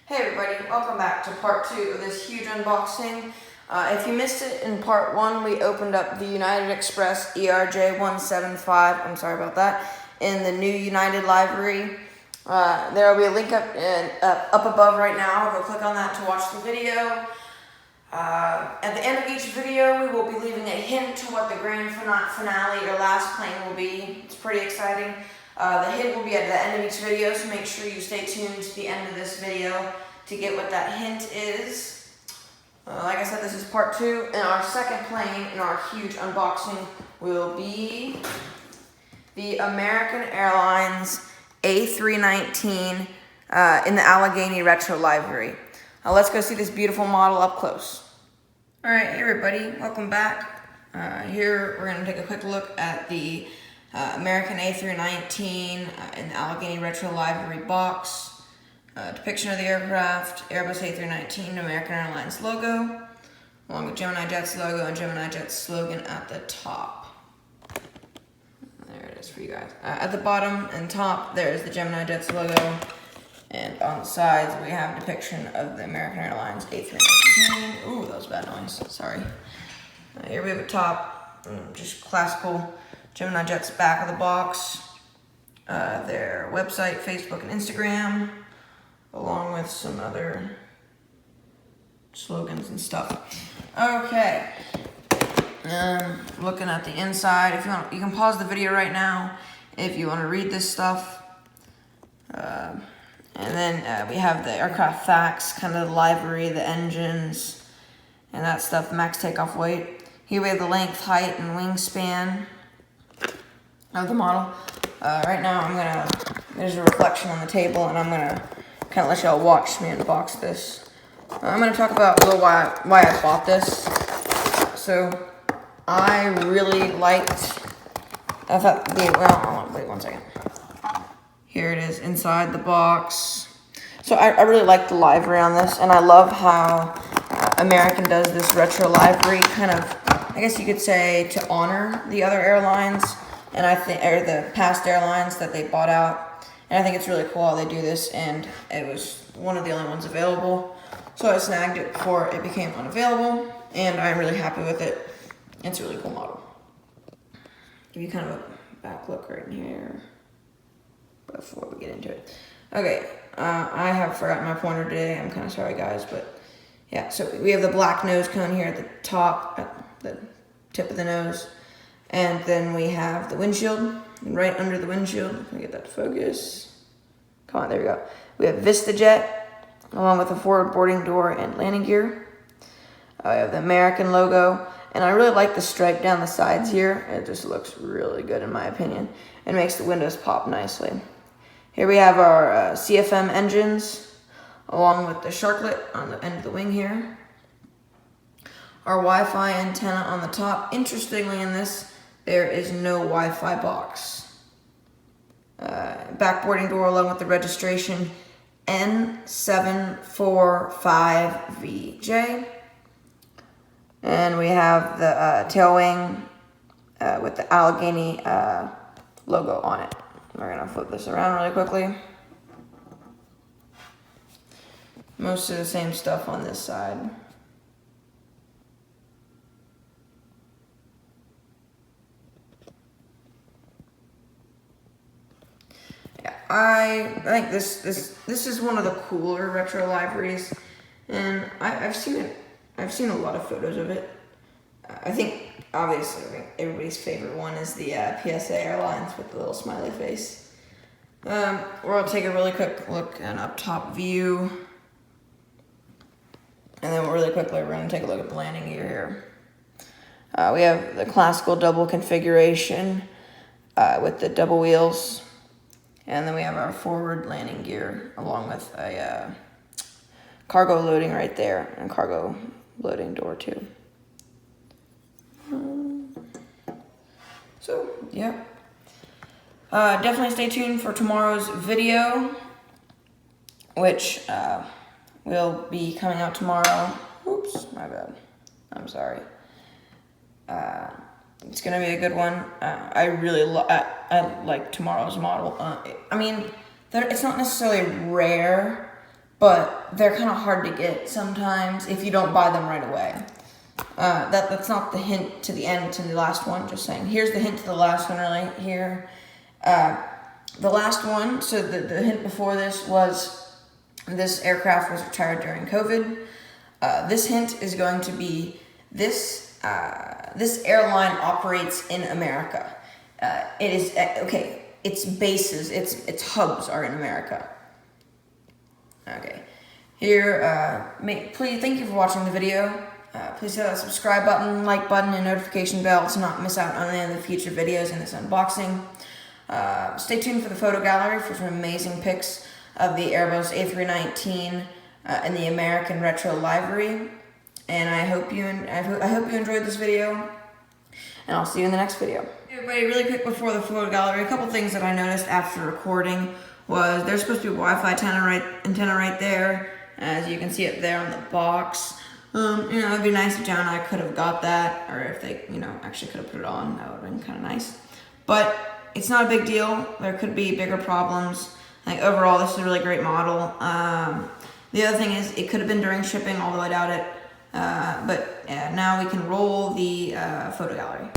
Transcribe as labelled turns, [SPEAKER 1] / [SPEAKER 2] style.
[SPEAKER 1] Hey everybody, welcome back to part 2 of this huge unboxing. If you missed it in part 1, we opened up the United Express ERJ175, I'm sorry about that, in the new United livery. There will be a link up above right now. Go click on that to watch the video. At the end of each video, we will be leaving a hint to what the grand finale or last plane will be. It's pretty exciting. The hint will be at the end of each video, so make sure you stay tuned to the end of this video to get what that hint is. Like I said, this is part 2, and our second plane in our huge unboxing will be the American Airlines A319 in the Allegheny Retro livery. Let's go see this beautiful model up close. Alright, hey everybody, welcome back. Here we're going to take a quick look at the American A319 in the Allegheny Retro livery box. Depiction of the aircraft, Airbus A319 American Airlines logo, along with Geminijets logo and Geminijets slogan at the top. There it is for you guys. At the bottom and top, there's the Geminijets logo. And on the sides, we have a depiction of the American Airlines A319. Ooh, that was a bad noise. Sorry. Here we have a top, just classical Geminijets back of the box. Their website, Facebook, and Instagram, along with some other slogans and stuff. Okay. Looking at the inside, if you want, you can pause the video right now if you want to read this stuff. And then we have the aircraft facts, kind of the livery, the engines, and that stuff, max takeoff weight. Here we have the length, height, and wingspan of the model. Right now there's a reflection on the table, and I'm gonna kind of let y'all watch me unbox this. I'm gonna talk about a little why I bought this. So, I really liked, wait 1 second. Here it is inside the box. So I really like the livery on this, and I love how American does this retro livery, kind of, I guess you could say, to honor the other airlines, and or the past airlines that they bought out. And I think it's really cool how they do this, and it was one of the only ones available. So I snagged it before it became unavailable, and I'm really happy with it. It's a really cool model. Give you kind of a back look right in here before we get into it. Okay, I have forgotten my pointer today. I'm kind of sorry, guys, but yeah. So we have the black nose cone here at the top, at the tip of the nose, and then we have the windshield, and right under the windshield. Let me get that to focus. Come on, there we go. We have VistaJet, along with a forward boarding door and landing gear. We have the American logo, and I really like the stripe down the sides here. It just looks really good in my opinion. It makes the windows pop nicely. Here we have our CFM engines, along with the sharklet on the end of the wing here. Our Wi-Fi antenna on the top. Interestingly in this, there is no Wi-Fi box. Backboarding door along with the registration N745VJ. And we have the tail wing with the Allegheny logo on it. We're going to flip this around really quickly. Most of the same stuff on this side. Yeah, I think this is one of the cooler retro liveries, and I've seen a lot of photos of it. I think, obviously, everybody's favorite one is the PSA Airlines with the little smiley face. We'll take a really quick look at an up-top view. And then really quickly, we're going to take a look at the landing gear here. We have the classical double configuration with the double wheels. And then we have our forward landing gear, along with a cargo loading right there, and a cargo loading door too. So, yeah. Definitely stay tuned for tomorrow's video, which will be coming out tomorrow. Oops, my bad. I'm sorry. It's going to be a good one. I really like tomorrow's model. I mean, it's not necessarily rare but they're kind of hard to get sometimes if you don't buy them right away. That's not the hint to the end to the last one, just saying. Here's the hint to the last one right here. The last one, so the hint before this was this aircraft was retired during COVID. This hint is going to be this airline operates in America. It is, okay, its bases, its hubs are in America. Okay, here, please, thank you for watching the video. Please hit that subscribe button, like button, and notification bell to not miss out on any of the future videos in this unboxing. Stay tuned for the photo gallery for some amazing pics of the Airbus A319 in the American retro livery. And I hope you enjoyed this video, and I'll see you in the next video. Hey everybody, really quick before the photo gallery, a couple things that I noticed after recording was there's supposed to be a Wi-Fi antenna right there, as you can see it there on the box. It'd be nice if John and I could have got that, or if they, actually could have put it on. That would have been kind of nice. But it's not a big deal. There could be bigger problems. I think overall, this is a really great model. The other thing is, it could have been during shipping, although I doubt it. But yeah, now we can roll the photo gallery.